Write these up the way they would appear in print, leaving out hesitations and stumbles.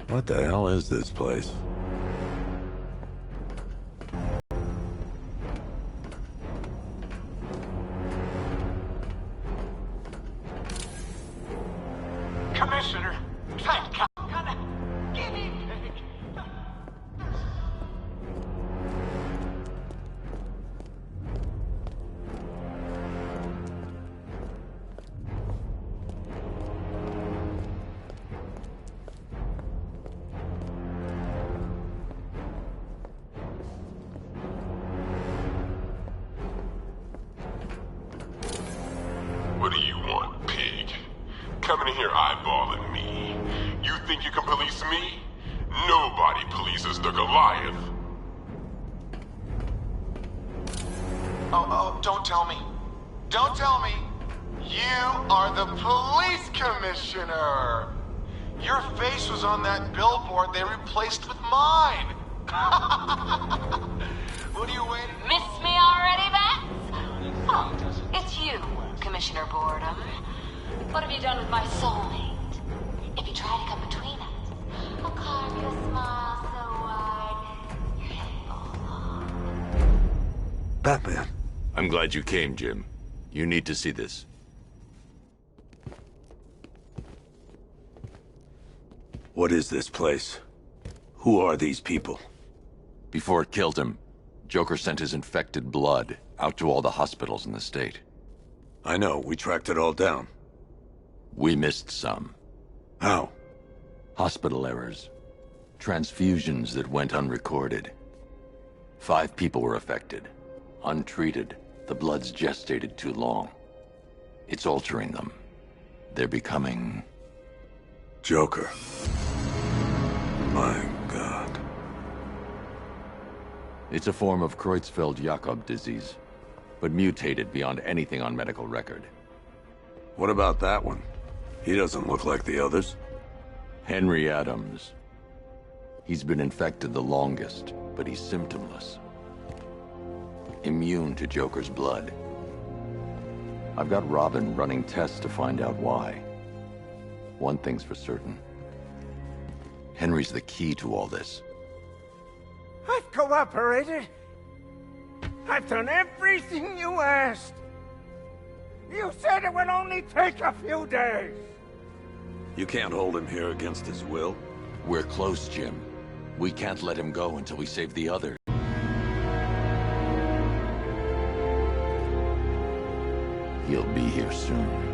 What the hell is this place? Commissioner, thank God. Guinea pig. What do you want, pig? Coming in here eyeballing me. You think you can police me? Nobody polices the Goliath. Oh, don't tell me. Don't tell me. You are the police commissioner. Your face was on that billboard they replaced with mine. What are you waiting? Miss me already, Bats? Oh, it's you, Commissioner Boredom. What have you done with my soulmate? If you try to come between us, I'll carve you a smile so wide, your head falls off. Batman. I'm glad you came, Jim. You need to see this. What is this place? Who are these people? Before it killed him, Joker sent his infected blood out to all the hospitals in the state. I know, we tracked it all down. We missed some. How? Hospital errors. Transfusions that went unrecorded. 5 people were affected. Untreated, the blood's gestated too long. It's altering them. They're becoming... Joker. My God. It's a form of Creutzfeldt-Jakob disease, but mutated beyond anything on medical record. What about that one? He doesn't look like the others. Henry Adams. He's been infected the longest, but he's symptomless. Immune to Joker's blood. I've got Robin running tests to find out why. One thing's for certain. Henry's the key to all this. I've cooperated. I've done everything you asked. You said it would only take a few days. You can't hold him here against his will. We're close, Jim. We can't let him go until we save the others. He'll be here soon.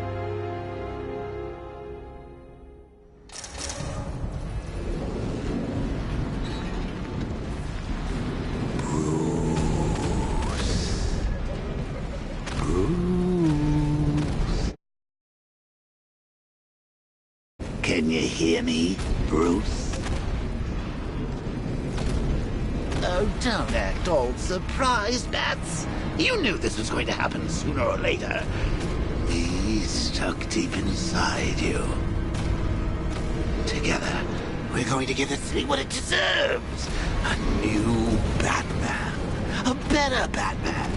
Can you hear me, Bruce? Oh, don't act all surprised, Bats. You knew this was going to happen sooner or later. He's stuck deep inside you. Together, we're going to give the city what it deserves. A new Batman. A better Batman.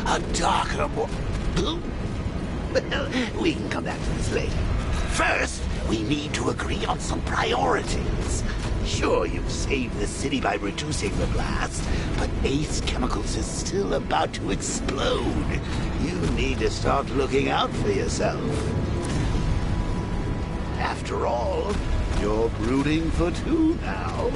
A darker, more... Well, we can come back to this later. First, we need to agree on some priorities. Sure, you've saved the city by reducing the blast, but Ace Chemicals is still about to explode. You need to start looking out for yourself. After all, you're brooding for 2 now.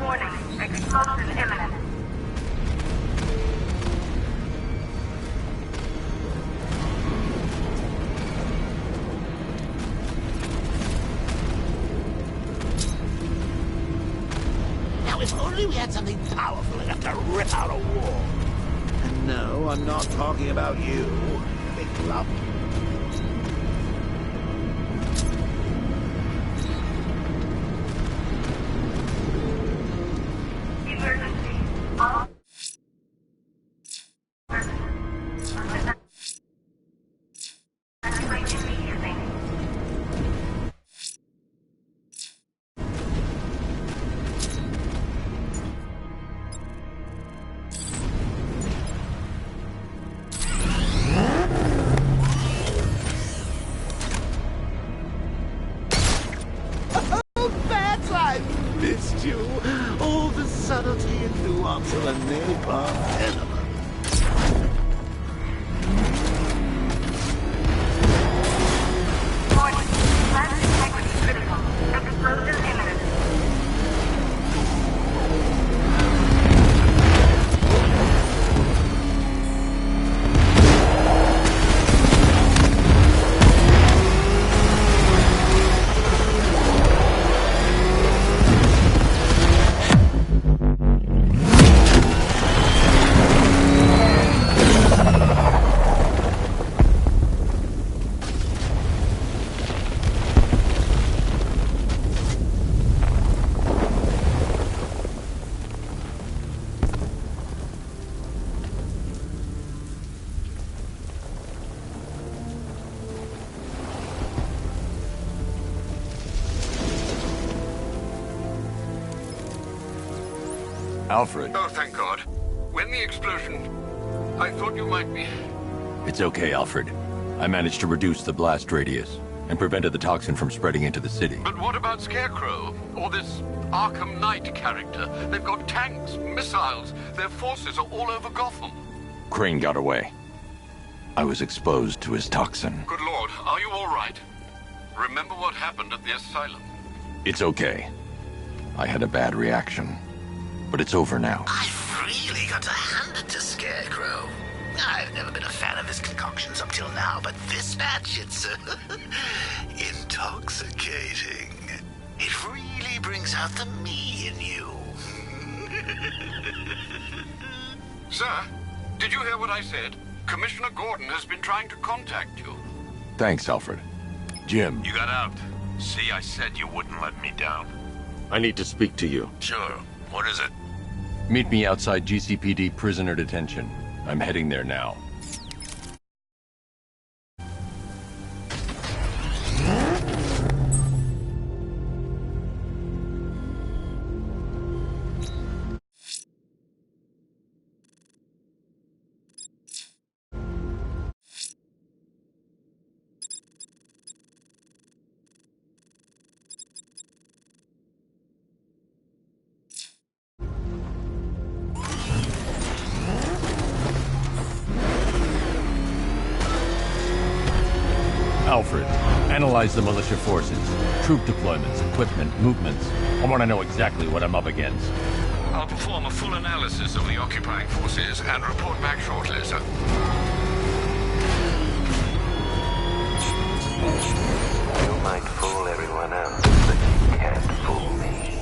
Warning, explosion imminent. Now, if only we had something powerful enough to rip out a wall. And no, I'm not talking about you, big lump. Emergency. All immediately. you all the subtlety and nuance of a napalm enema. Warning. Plant integrity critical. Explosion imminent. Alfred. Oh, thank God. When the explosion... I thought you might be... It's okay, Alfred. I managed to reduce the blast radius and prevented the toxin from spreading into the city. But what about Scarecrow? Or this Arkham Knight character? They've got tanks, missiles. Their forces are all over Gotham. Crane got away. I was exposed to his toxin. Good Lord, are you all right? Remember what happened at the asylum? It's okay. I had a bad reaction. But it's over now. I've really got to hand it to Scarecrow. I've never been a fan of his concoctions up till now, but this batch, it's intoxicating. It really brings out the me in you. Sir, did you hear what I said? Commissioner Gordon has been trying to contact you. Thanks, Alfred. Jim. You got out. See, I said you wouldn't let me down. I need to speak to you. Sure. What is it? Meet me outside GCPD prisoner detention. I'm heading there now. Alfred, analyze the militia forces, troop deployments, equipment, movements. I want to know exactly what I'm up against. I'll perform a full analysis of the occupying forces and report back shortly, sir. You might fool everyone else, but you can't fool me.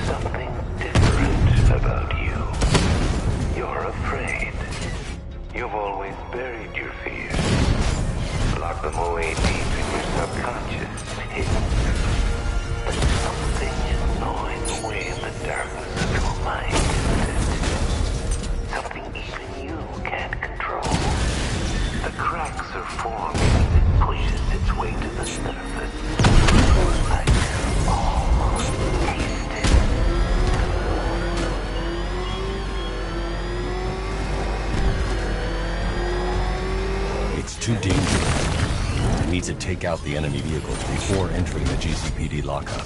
Something different about you. You're afraid. You've always buried your fears. Lock them away deep in your subconscious, hidden. But something is gnawing away in the darkness of your mind, something even you can't control. The cracks are forming as it pushes its way to the surface. I can almost taste it. It's too dangerous. I need to take out the enemy vehicles before entering the GCPD lockup.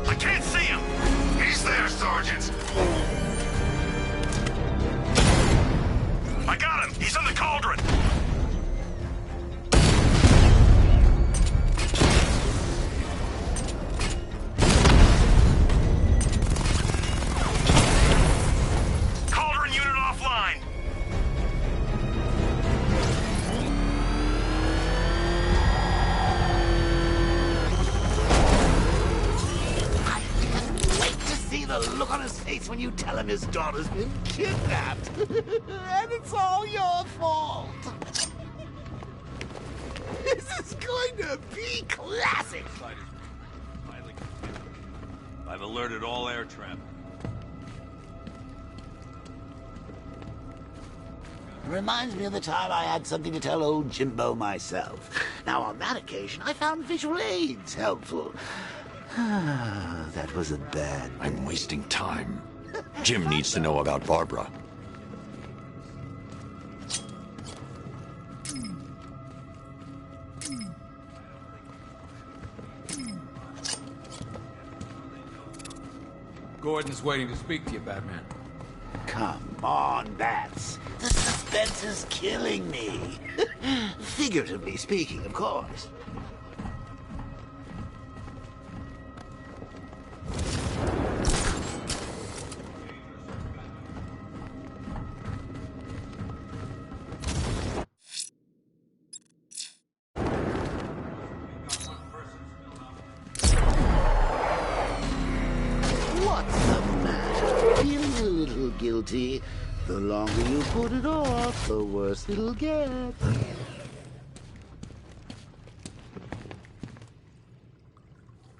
I can't see him! He's there, Sergeant! I got him! He's in the cauldron! Look on his face when you tell him his daughter's been kidnapped. And it's all your fault. This is going to be classic. I've alerted all air traffic. Reminds me of the time I had something to tell old Jimbo myself. Now, on that occasion, I found visual aids helpful. That was a bad... I'm wasting time. Jim needs to know about Barbara. Gordon's waiting to speak to you, Batman. Come on, Bats. The suspense is killing me. Figuratively speaking, of course. What's the matter? Feeling a little guilty? The longer you put it off, the worse it'll get.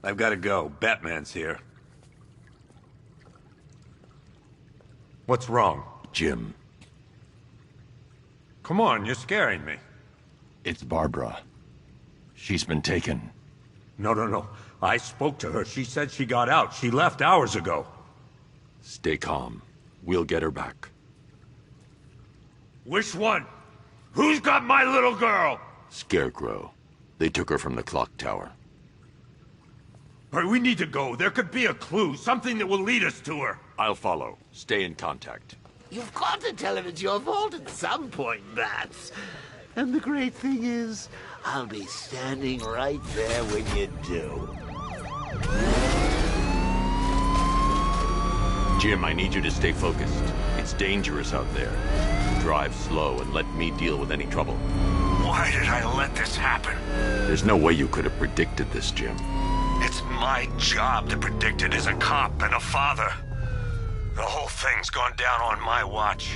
I've got to go. Batman's here. What's wrong? Jim. Come on, you're scaring me. It's Barbara. She's been taken. No. I spoke to her. She said she got out. She left hours ago. Stay calm. We'll get her back. Which one? Who's got my little girl? Scarecrow. They took her from the clock tower. All right, we need to go. There could be a clue, something that will lead us to her. I'll follow. Stay in contact. You've got to tell him it's your fault at some point, Bats. And the great thing is, I'll be standing right there when you do. Jim, I need you to stay focused. It's dangerous out there. Drive slow and let me deal with any trouble. Why did I let this happen? There's no way you could have predicted this, Jim. It's my job to predict it as a cop and a father. The whole thing's gone down on my watch.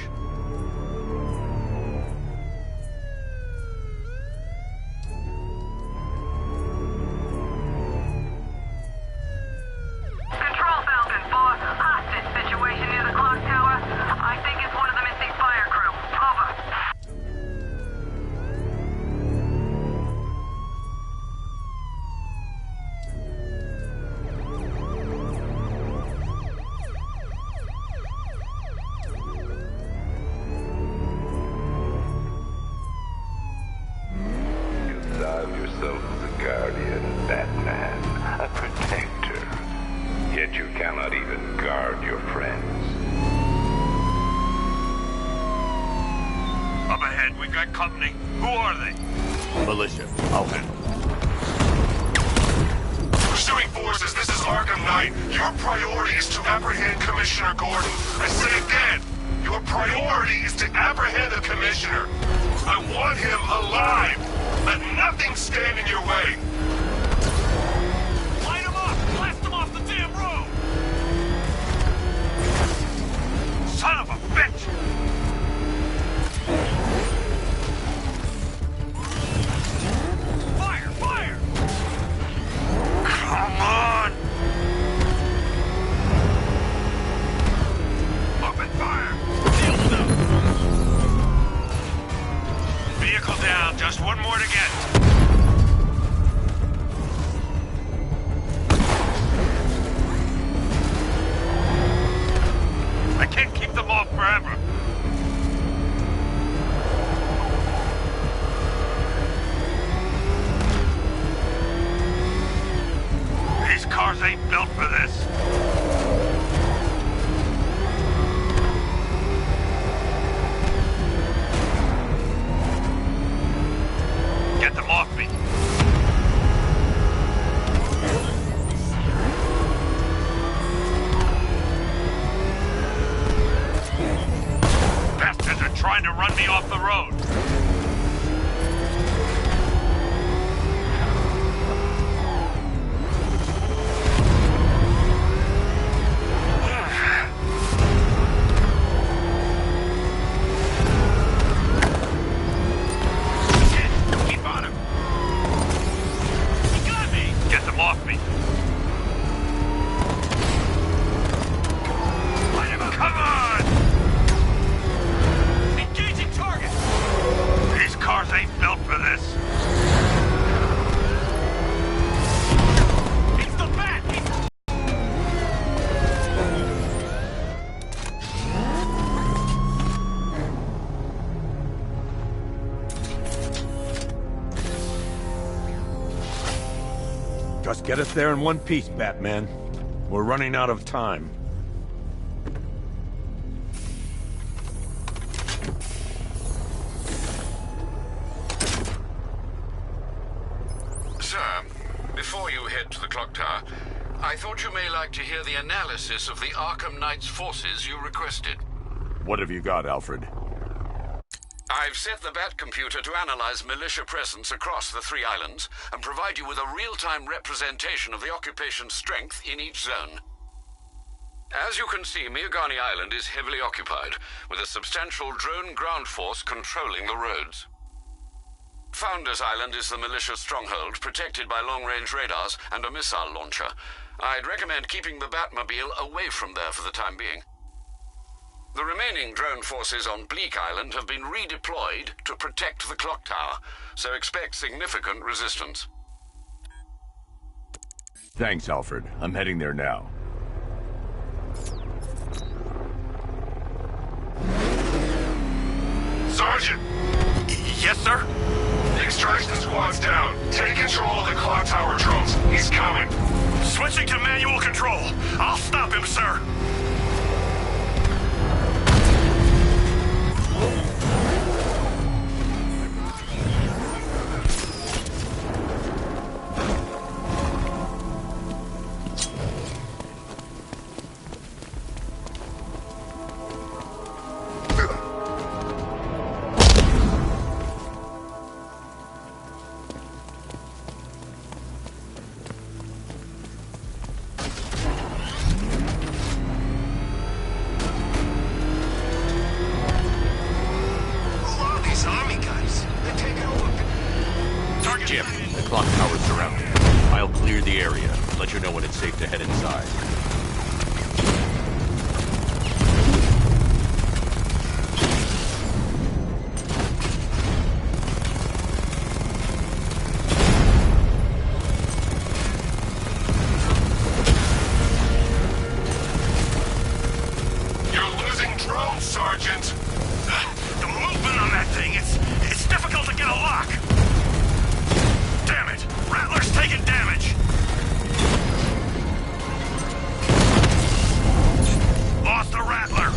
Control Falcon 4, hostage situation near the clock tower. I think it's one of the missing fire crew. Over. You thought yourself as a guardian, Batman, a protector. Yet you cannot even guard your friends. Up ahead, we got company. Who are they? Militia. I'll handle. Pursuing forces, this is Arkham Knight. Your priority is to apprehend Commissioner Gordon. I say again, your priority is to apprehend the Commissioner. I want him alive. Let nothing stand in your way. Light them up! Blast them off the damn road! Son of a bitch! Fire! Fire! Come on! Open fire! Shield them! Vehicle down, just one more to get. I can't keep them off forever. These cars ain't built for this. Get them off me. Bastards are trying to run me off the road. Keep on him. He got me. Get them off me. Light him up. Come on. Engaging target! These cars ain't built for this. It's the Bat! Just get us there in one piece, Batman. We're running out of time. Sir, before you head to the clock tower, I thought you may like to hear the analysis of the Arkham Knight's forces you requested. What have you got, Alfred? I've set the Bat computer to analyze militia presence across the 3 islands and provide you with a real-time representation of the occupation's strength in each zone. As you can see, Miagani Island is heavily occupied, with a substantial drone ground force controlling the roads. Founders Island is the militia stronghold, protected by long-range radars and a missile launcher. I'd recommend keeping the Batmobile away from there for the time being. The remaining drone forces on Bleak Island have been redeployed to protect the clock tower, so expect significant resistance. Thanks, Alfred. I'm heading there now. Sergeant! Yes, sir? The extraction squad's down. Take control of the clock tower drones. He's coming. Switching to manual control. I'll stop him, sir. Let you know when it's safe to head inside. You're losing drones, Sergeant! The movement on that thing, it's difficult to get a lock! Damn it! Rattler's taking damage! Lost the Rattler!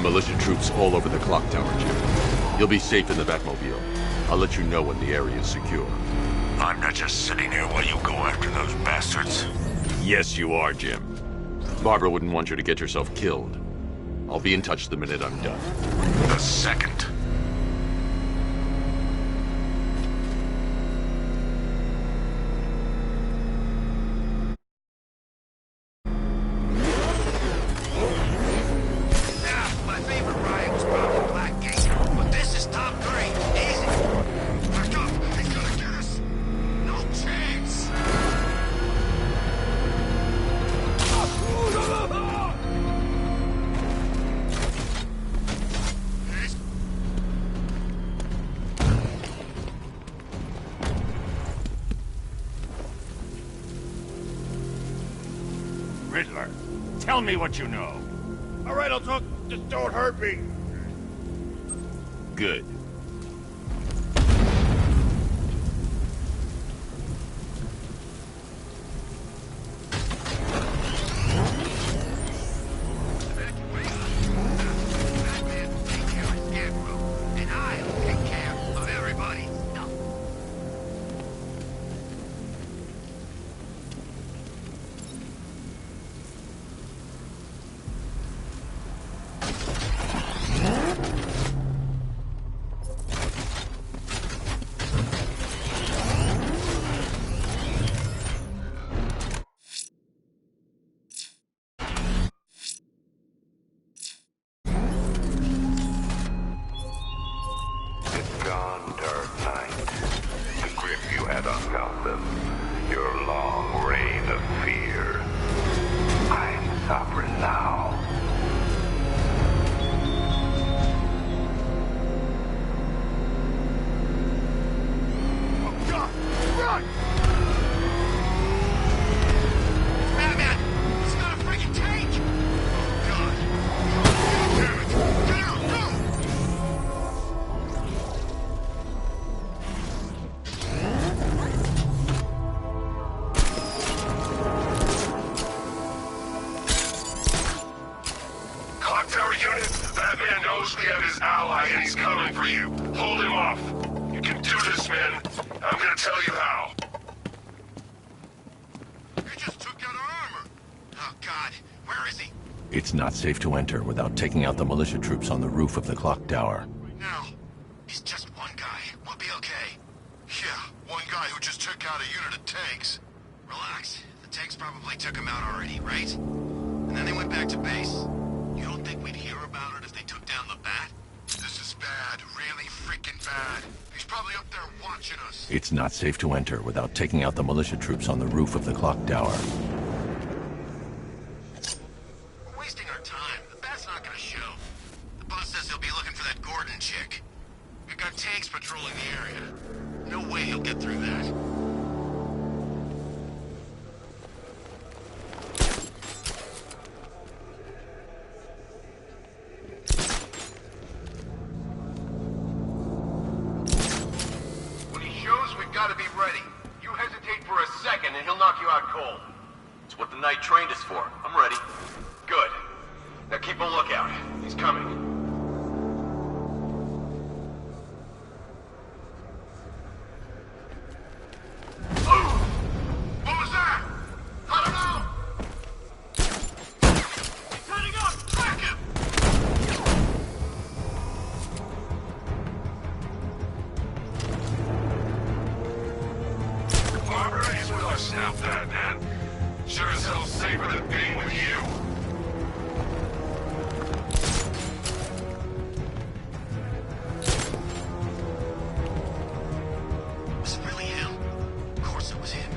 Militia troops all over the clock tower, Jim. You'll be safe in the Batmobile. I'll let you know when the area is secure. I'm not just sitting here while you go after those bastards. Yes, you are, Jim. Barbara wouldn't want you to get yourself killed. I'll be in touch the minute I'm done. The second. Tell me what you know. All right, I'll talk. Just don't hurt me. Good. It's gone, Dark Knight. The grip you had on Gotham. Your long reign of fear. I'm sovereign now. Oh, God! Run! Batman! It's not a freaking tank! Oh, God. Damn it! Get out! Go! Clock tower unit, Batman knows we have his ally and he's coming for you. Hold him off. You can do this, man. I'm gonna tell you how. You just took out our armor! Oh, God. Where is he? It's not safe to enter without taking out the militia troops on the roof of the clock tower. No. He's just one guy. We'll be okay. Yeah, one guy who just took out a unit of tanks. Relax. The tanks probably took him out already, right? And then they went back to base. You don't think we'd hear about it if they took down the Bat? This is bad. Really freaking bad. He's probably up there watching us. It's not safe to enter without taking out the militia troops on the roof of the clock tower. We're wasting our time. The Bat's not gonna show. The boss says he'll be looking for that Gordon chick. We've got tanks patrolling the area. No way he'll get through that. When he shows, we've got to be ready. You hesitate for a second and he'll knock you out cold. It's what the Knight trained us for. I'm ready. Good. Now keep a lookout. He's coming. What was that? I don't know! He's heading up! Track him! Barbara is with us now, Batman. Sure as hell safer than being with you. Was it really him? Of course it was him.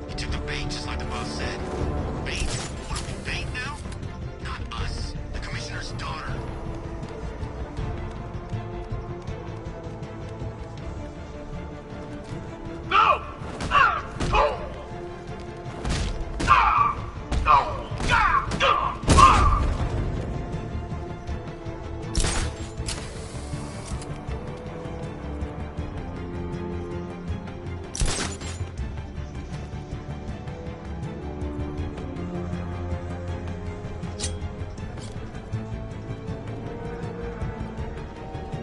He took the bait just like the boss said. Bait? What are we, bait now? Not us. The Commissioner's daughter. No! Ah! Oh! Ah! No! Ah! Ah!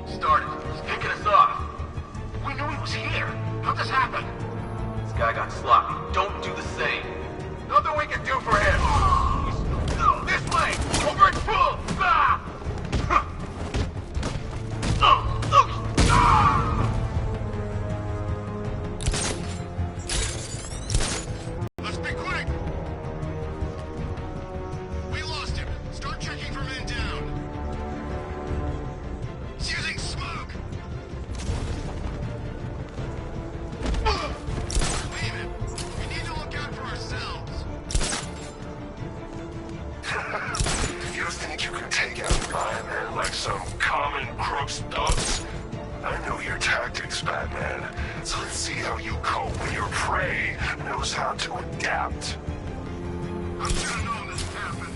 Started. He's kicking us off. We knew he was here. How'd this happen? This guy got sloppy. Don't do the same. Nothing we can do for him. This way! Over at full! Ah! Let's be quick! We lost him. Start checking for men down. He's using smoke! Leave him. We need to look out for ourselves. You think you can take out Batman like some common crooks thugs? I know your tactics, Batman. So let's see how you cope when your prey knows how to adapt. I should have known this would happen.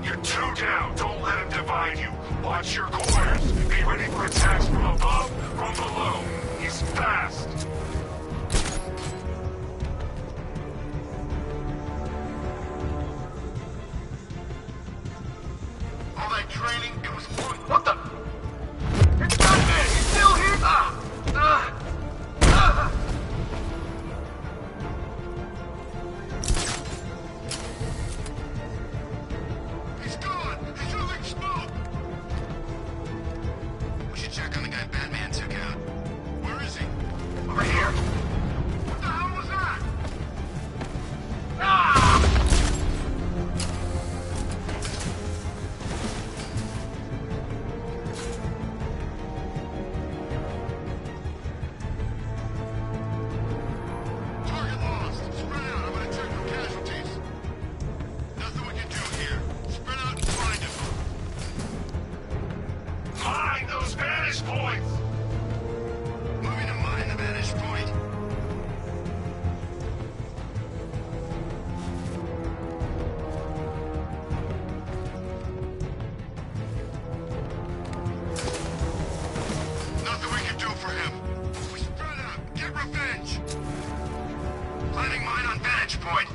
You're two down. Don't let him divide you. Watch your corners. Be ready for attacks from above, from below. He's fast. All that training, it was fun. What the? It's Batman! He's still here! He's gone! He's using smoke! We should check on the guy Batman took out. Where is he? Over here. What the hell was that? Target lost. Spread out. I'm gonna check for casualties. Nothing we can do here. Spread out and find him. Mine those vantage points! Moving to mine the vantage point. Nothing we can do for him. We spread out. Get revenge. Planting mine on vantage point.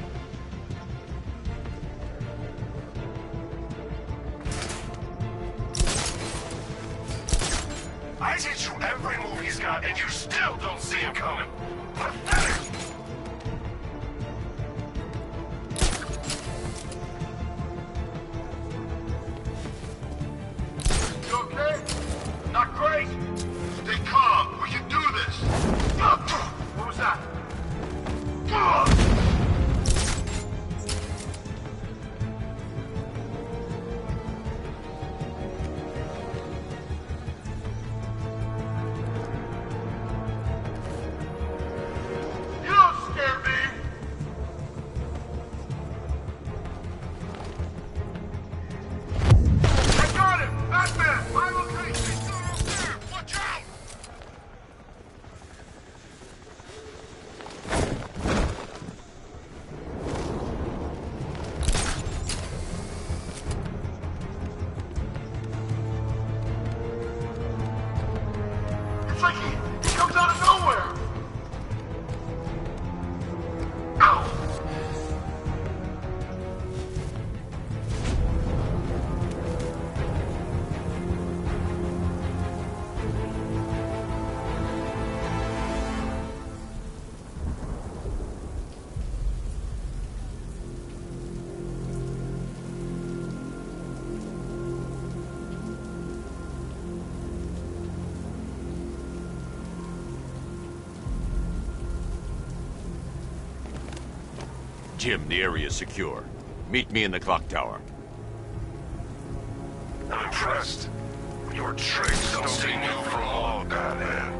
I teach you every move he's got, and you still don't see him coming. Pathetic! You okay? Not great. Stay calm. We can do this. What was that? You don't scare me. I got him. Batman. I'm okay. He's still out there. Watch out. It's like he comes out of nowhere. Ow! Jim, the area is secure. Meet me in the clock tower. I'm impressed. Your tricks don't seem new for long, Batman.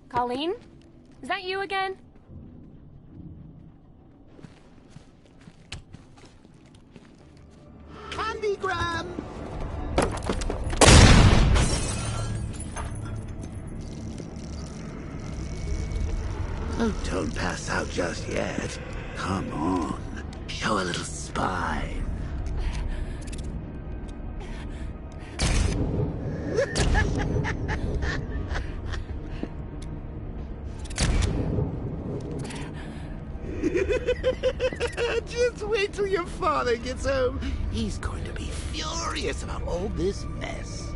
Colleen? Is that you again? Candygram! Oh, don't pass out just yet. Come on. Show a little spine. Just wait till your father gets home. He's going to be furious about all this mess.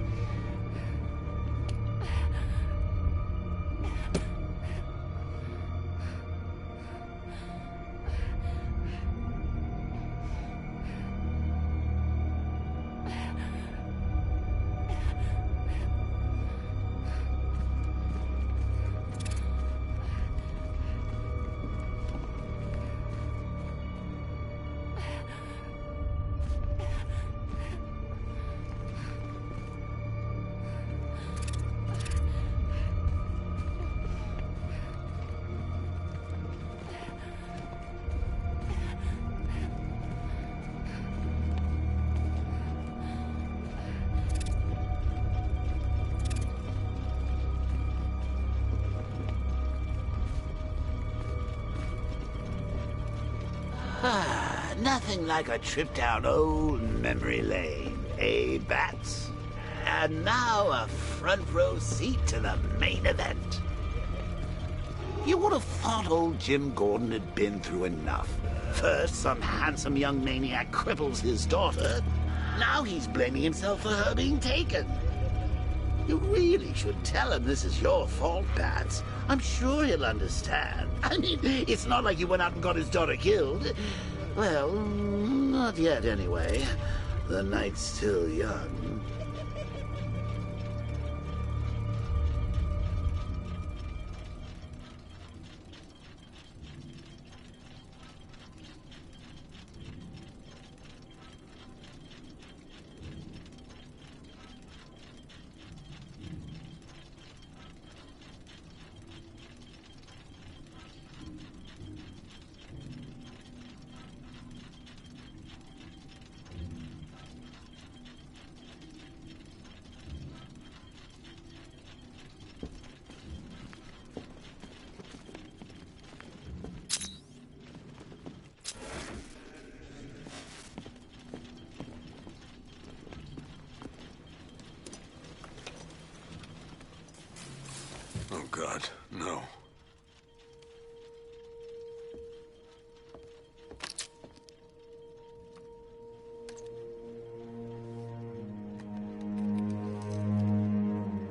Nothing like a trip down old memory lane, eh, Bats? And now a front row seat to the main event. You would have thought old Jim Gordon had been through enough. First, some handsome young maniac cripples his daughter. Now he's blaming himself for her being taken. You really should tell him this is your fault, Bats. I'm sure he'll understand. I mean, it's not like you went out and got his daughter killed. Well, not yet anyway. The night's still young. Oh, God, no.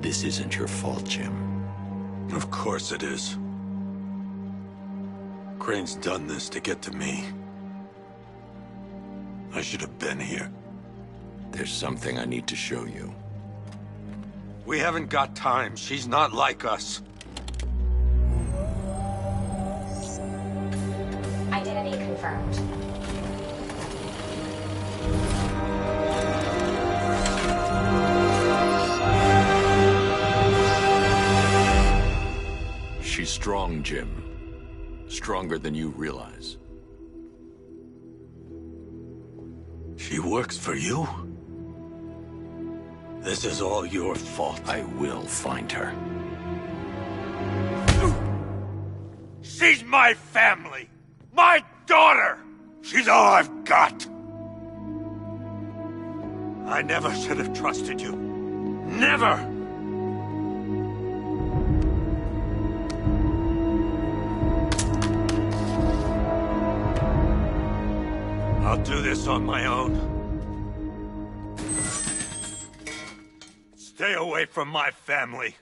This isn't your fault, Jim. Of course it is. Crane's done this to get to me. I should have been here. There's something I need to show you. We haven't got time. She's not like us. Identity confirmed. She's strong, Jim. Stronger than you realize. She works for you? This is all your fault. I will find her. She's my family! My daughter! She's all I've got! I never should have trusted you. Never! I'll do this on my own. Stay away from my family.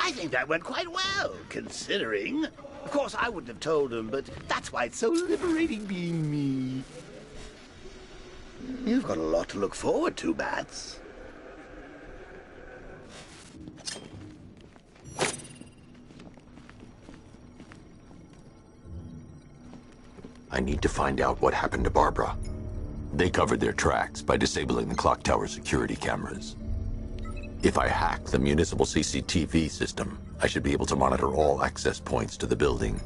I think that went quite well, considering. Of course, I wouldn't have told him, but that's why it's so liberating being me. You've got a lot to look forward to, Bats. I need to find out what happened to Barbara. They covered their tracks by disabling the clock tower security cameras. If I hack the municipal CCTV system, I should be able to monitor all access points to the building.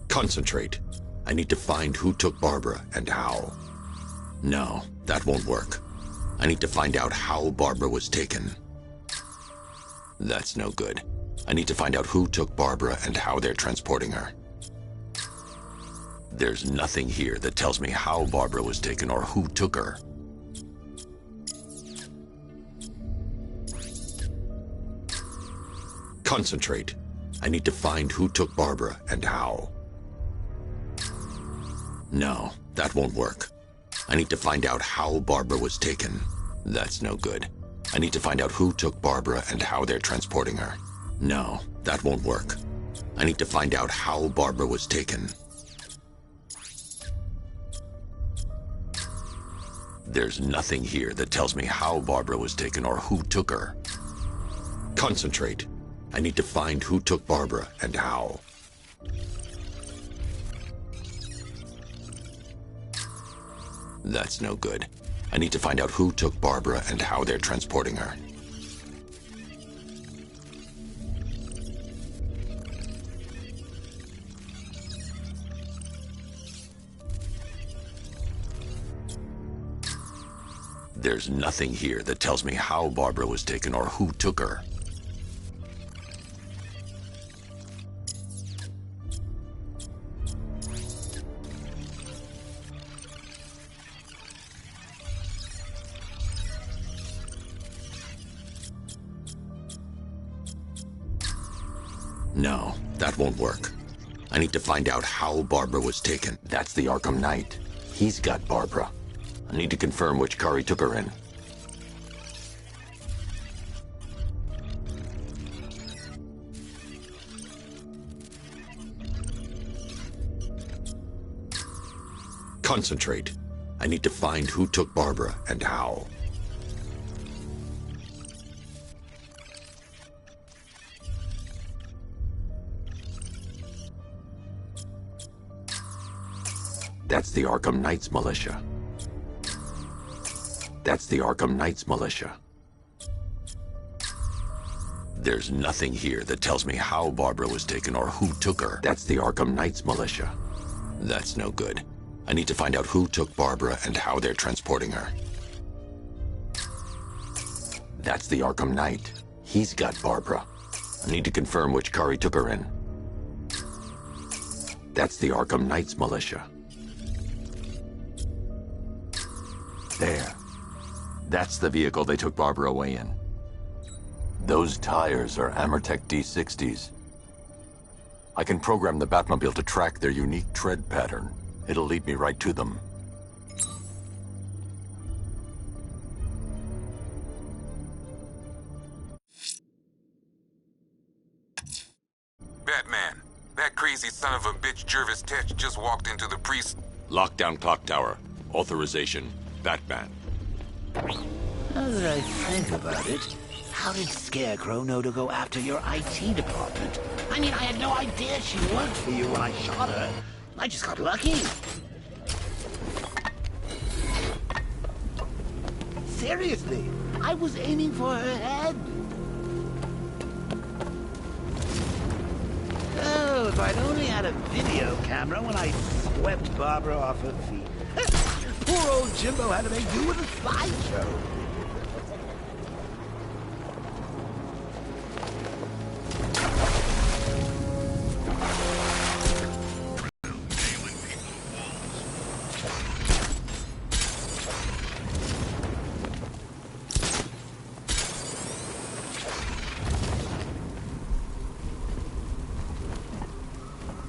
Concentrate. I need to find who took Barbara and how. No, that won't work. I need to find out how Barbara was taken. That's no good. I need to find out who took Barbara and how they're transporting her. There's nothing here that tells me how Barbara was taken or who took her. Concentrate. I need to find who took Barbara and how. No, that won't work. I need to find out how Barbara was taken. That's no good. I need to find out who took Barbara and how they're transporting her. No, that won't work. I need to find out how Barbara was taken. There's nothing here that tells me how Barbara was taken or who took her. Concentrate. I need to find who took Barbara and how. That's no good. I need to find out who took Barbara and how they're transporting her. There's nothing here that tells me how Barbara was taken or who took her. No, that won't work. I need to find out how Barbara was taken. That's the Arkham Knight. He's got Barbara. I need to confirm which car he took her in. Concentrate. I need to find who took Barbara and how. That's the Arkham Knight's militia. That's the Arkham Knight's militia. There's nothing here that tells me how Barbara was taken or who took her. That's the Arkham Knight's militia. That's no good. I need to find out who took Barbara and how they're transporting her. That's the Arkham Knight. He's got Barbara. I need to confirm which car he took her in. That's the Arkham Knight's militia. There. That's the vehicle they took Barbara away in. Those tires are Amertech D60s. I can program the Batmobile to track their unique tread pattern. It'll lead me right to them. Batman, that crazy son of a bitch Jervis Tetch just walked into the Lockdown clock tower. Authorization. Batman. Now that I think about it, how did Scarecrow know to go after your IT department? I mean, I had no idea she worked for you when I shot her. I just got lucky. Seriously, I was aiming for her head. Oh, if I'd only had a video camera when I swept Barbara off her feet. Poor old Jimbo had to make do with a slideshow.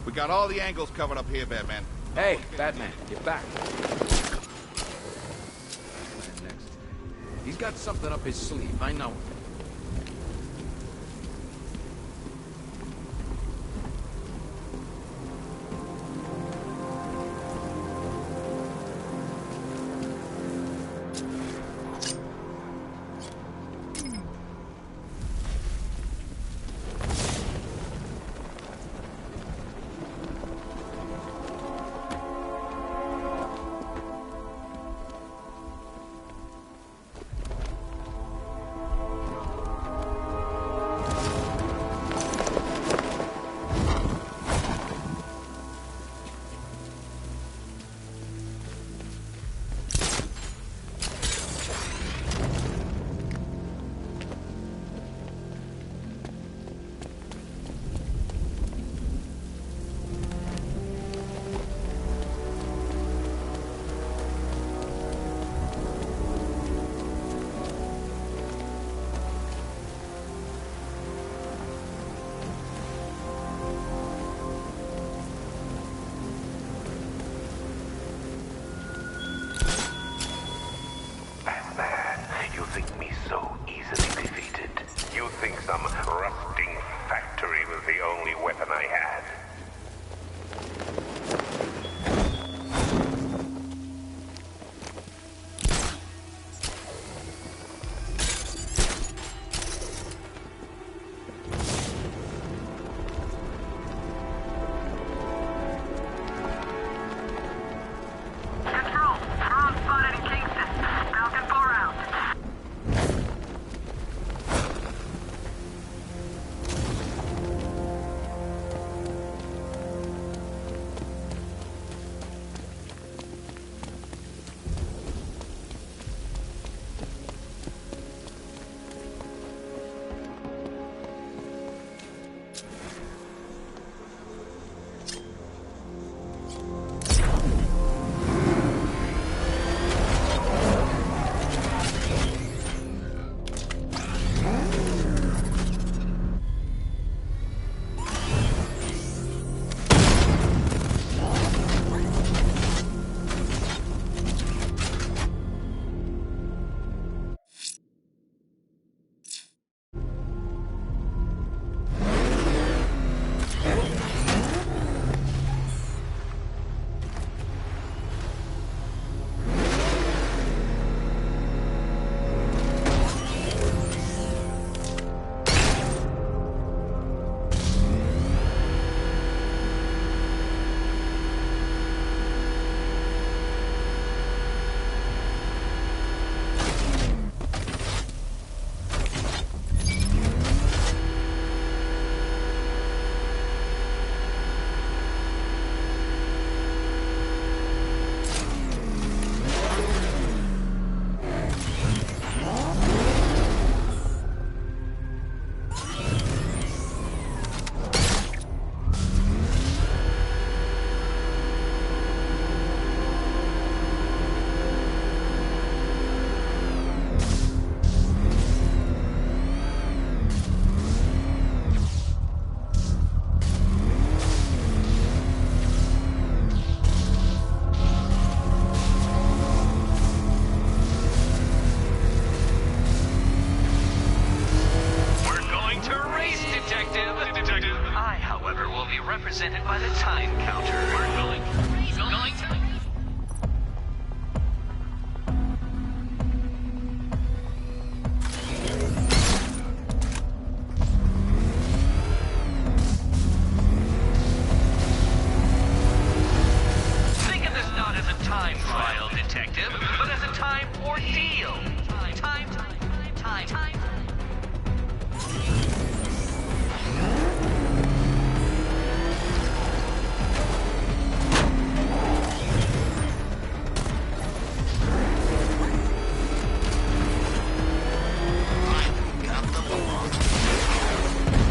We got all the angles covered up here, Batman. Hey, Batman, get back. He's got something up his sleeve, I know. think some rusting factory was the only weapon I had. represented by the time counter. We're going to... Think of this not as a time trial, detective, but as a time ordeal. Time.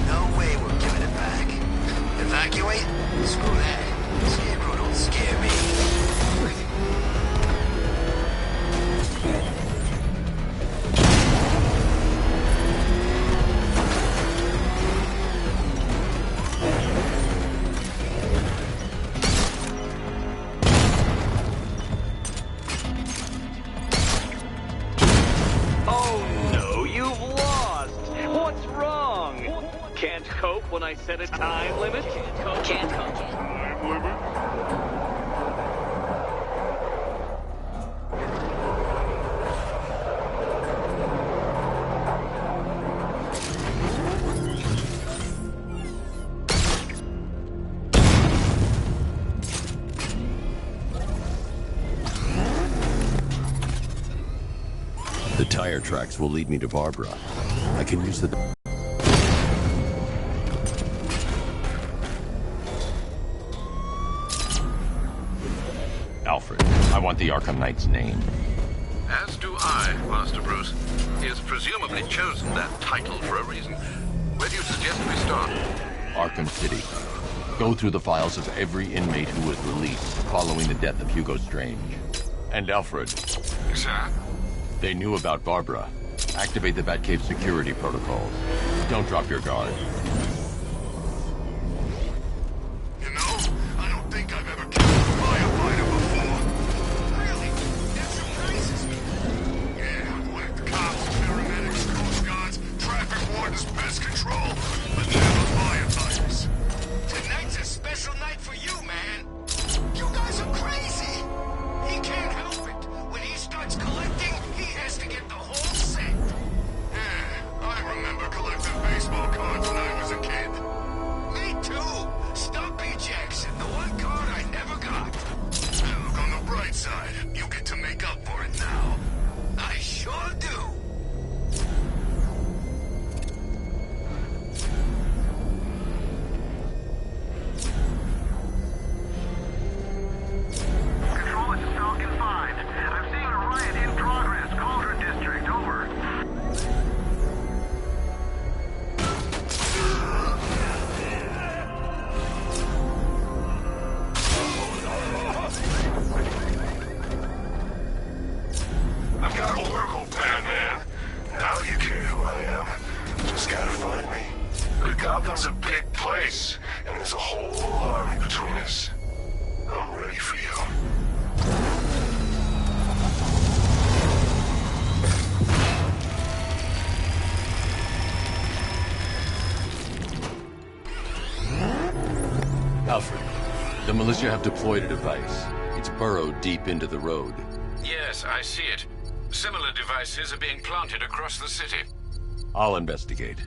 No way we're giving it back. Evacuate? Screw that. Scarecrow don't scare me. Oh no, you've lost! What's wrong? Can't cope when I set a time limit? Can't cope. Time limit? The tire tracks will lead me to Barbara. I can use the... Alfred, I want the Arkham Knight's name. As do I, Master Bruce. He has presumably chosen that title for a reason. Where do you suggest we start? Arkham City. Go through the files of every inmate who was released following the death of Hugo Strange. And Alfred. Sir? They knew about Barbara. Activate the Batcave security protocols. Don't drop your guard. You know, I don't think I've ever killed a firefighter before. Really? That surprises me. Yeah, I've wanted cops, paramedics, coast guards, traffic wardens. Arkham's best control, but never fire tires. Tonight's a special night for you, man. You guys are crazy. He can't help it. When he starts collecting, he has to get the whole set. Yeah, I remember collecting baseball cards when I was a kid. Me too. Stumpy Jackson, the one card I never got. And look on the bright side. You get to make up for it now. I sure do. Control, it's Falcon 5. I'm seeing a riot in progress. Cauldron District, over. I've got Oracle, Batman. Now you care who I am. Just gotta find me. But Gotham's a big place, and there's a whole army between us. I'm ready for you. Alfred, the militia have deployed a device. It's burrowed deep into the road. Yes, I see it. Similar devices are being planted across the city. I'll investigate.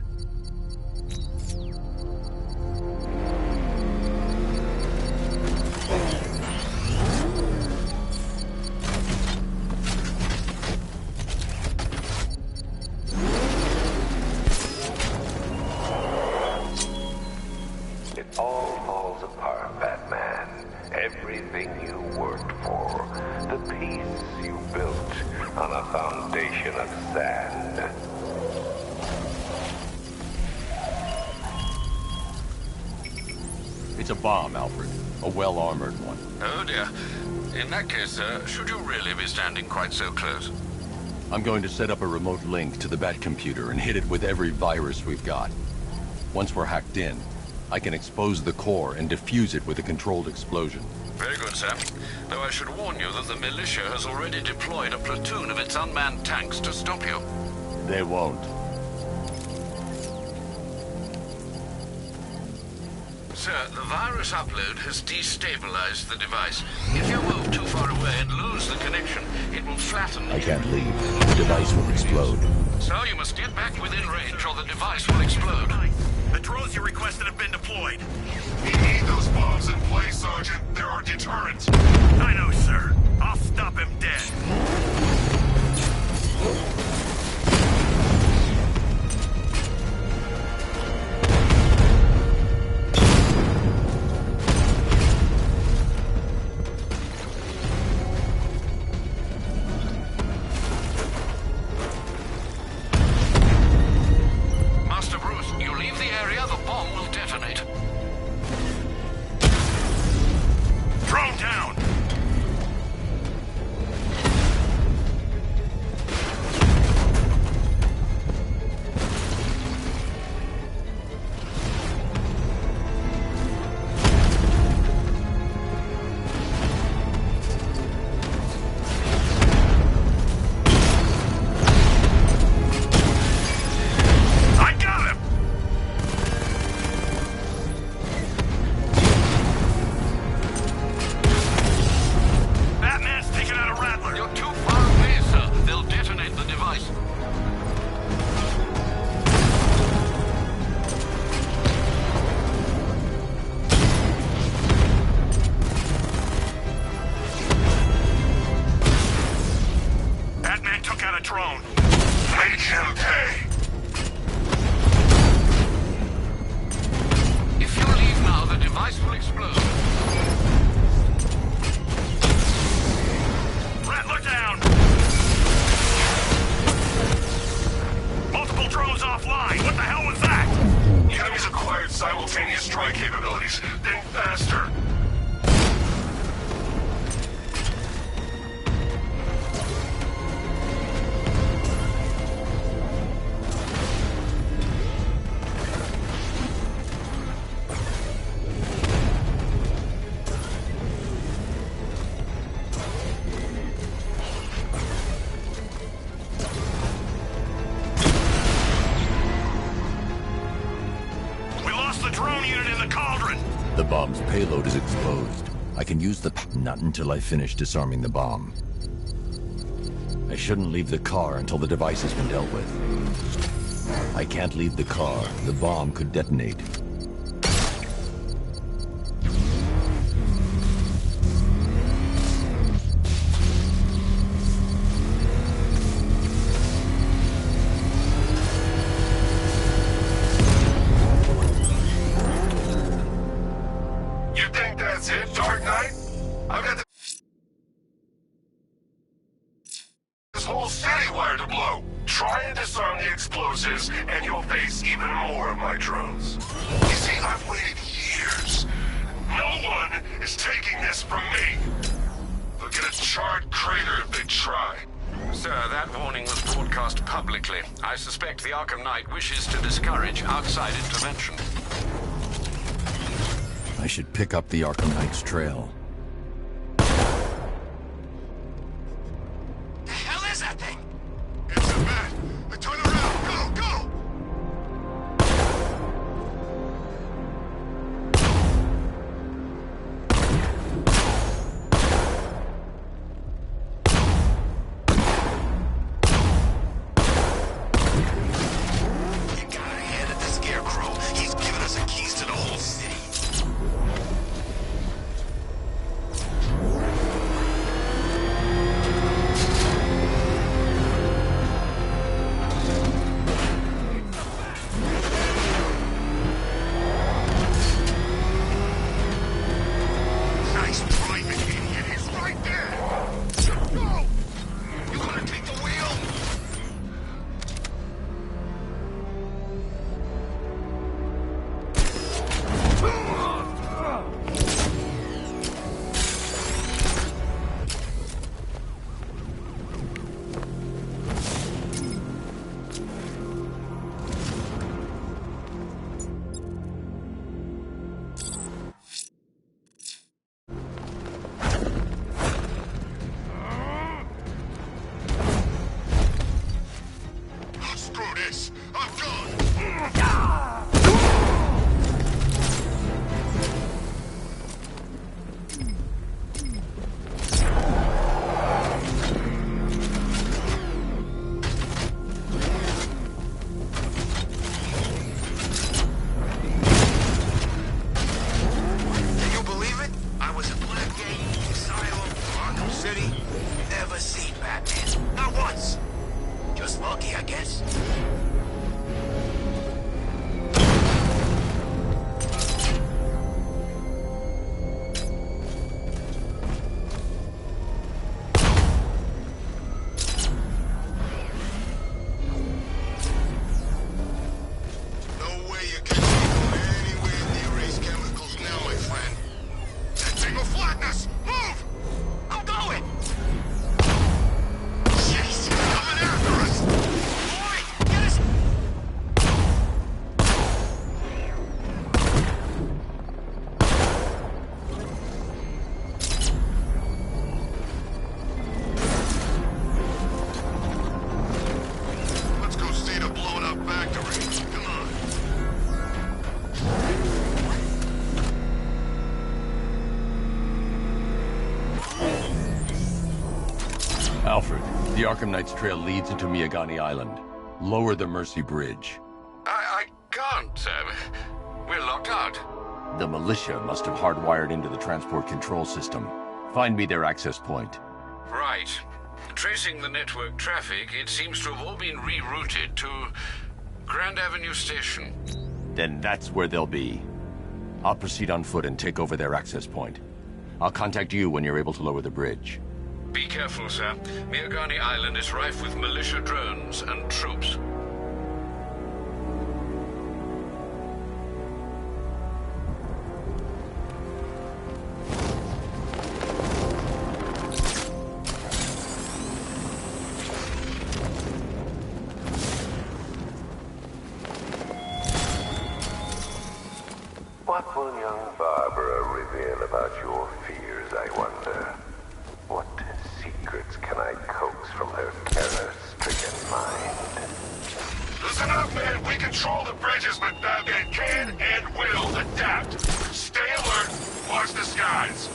It all falls apart, Batman. Everything you worked for. The peace you built on a foundation of sand. It's a bomb, Alfred. A well-armored one. Oh dear. In that case, should you really be standing quite so close? I'm going to set up a remote link to the Bat computer and hit it with every virus we've got. Once we're hacked in, I can expose the core and defuse it with a controlled explosion. Very good, sir. Though I should warn you that the militia has already deployed a platoon of its unmanned tanks to stop you. They won't. Sir, the virus upload has destabilized the device. If you move too far away and lose the connection, it will flatten. I can't leave. The device will explode. So you must get back within range or the device will explode. The drones you requested have been deployed. We need those bombs in place, Sergeant. They're our deterrent. I know, sir. I'll stop him dead. Master Bruce, you leave the area, the bomb will detonate. Drone down! I got him! Batman's taking out a Rattler. You're too far away, sir. They'll detonate the device. Batman took out a drone. Make him pay. If you leave now, the device will explode. Rattler down. Multiple drones offline. What the hell was that? The enemy's acquired simultaneous strike capabilities. Then faster. drone unit in the cauldron! The bomb's payload is exposed. I can use the... Not until I finish disarming the bomb. I shouldn't leave the car until the device has been dealt with. I can't leave the car. The bomb could detonate. You think that's it, Dark Knight? I've got this whole city wired to blow. Try and disarm the explosives, and you'll face even more of my drones. You see, I've waited years. No one is taking this from me. They'll get a charred crater if they try. Sir, that warning was broadcast publicly. I suspect the Arkham Knight wishes to discourage outside intervention. I should pick up the Arkham Knight's trail. The hell is that thing? It's a bat. Turn around. Go, go! You gotta hand it to Scarecrow. He's given us the keys to the whole city. Nice driving, idiot. He's right there. Go! You wanna take the wheel? Screw this. I'm done. Can you believe it? I was at Blackgate, Asylum, Arkham City. Never seen Batman. Not once. Just lucky, I guess. No way you can go anywhere near these chemicals now, my friend. That thing will flatten us! Move! I'm going! Jeez, he's coming after us! Boy, get us! Let's go see the blown up factory. Come on. Alfred, the Arkham Knight's trail leads into Miyagani Island. Lower the Mercy Bridge. I can't, sir. We're locked out. The militia must have hardwired into the transport control system. Find me their access point. Right. Tracing the network traffic, it seems to have all been rerouted to Grand Avenue Station. Then that's where they'll be. I'll proceed on foot and take over their access point. I'll contact you when you're able to lower the bridge. Be careful, sir. Miyagani Island is rife with militia drones and troops. What will young Barbara reveal about your fears, I wonder? What secrets can I coax from her terror-stricken mind? Listen up, man. We control the bridges, but Batman can and will will adapt. Stay alert. Watch the skies.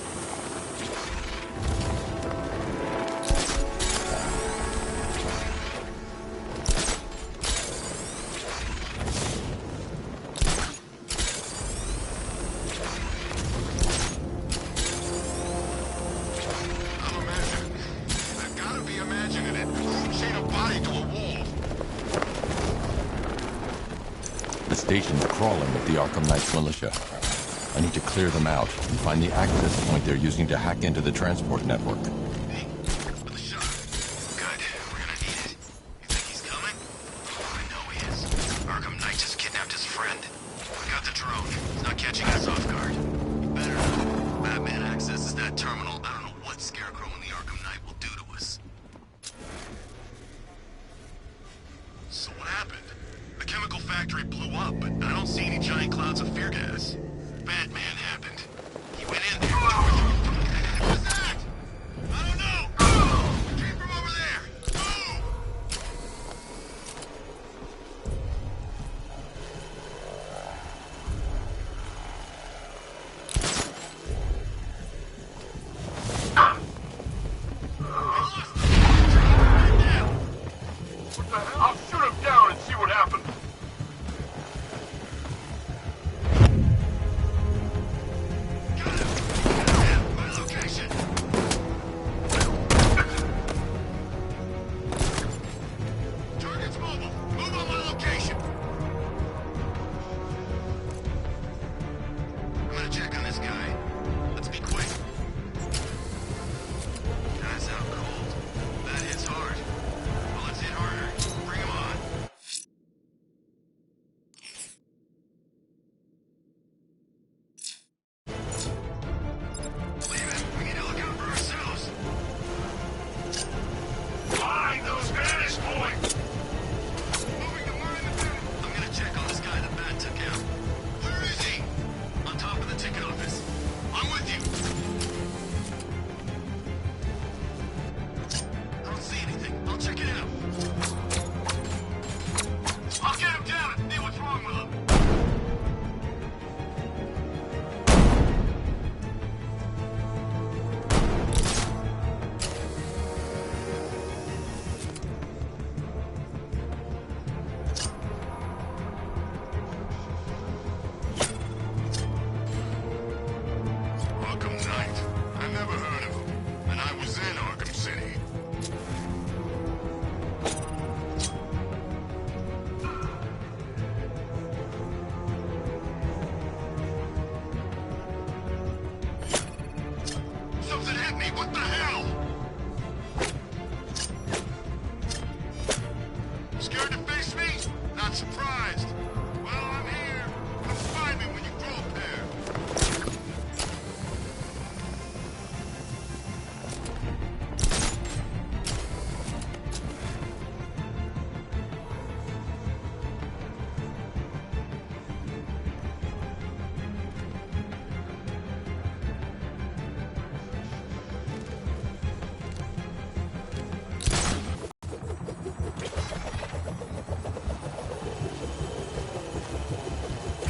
The station's crawling with the Arkham Knight's militia. I need to clear them out and find the access point they're using to hack into the transport network. Good. We're gonna need it. You think he's coming? Oh, I know he is. Arkham Knight just kidnapped his friend. We got the drone. He's not catching us off guard. You better know. Batman accesses that terminal. I don't know what Scarecrow and the Arkham Knight will do to us. So what happened? The chemical factory blew up, but I don't see any giant clouds of fear gas. Batman happened. He went in there. What was that? I don't know. It came from over there. Move! What the hell? I'll shoot him down and see what happens.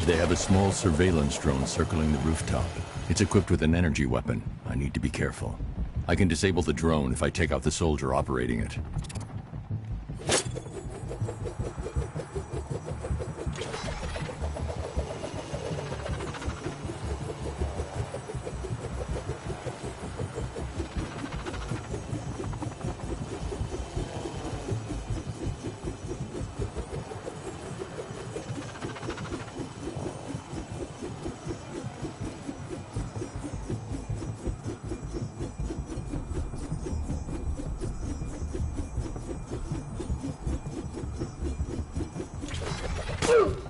They have a small surveillance drone circling the rooftop. It's equipped with an energy weapon. I need to be careful. I can disable the drone if I take out the soldier operating it. Woo!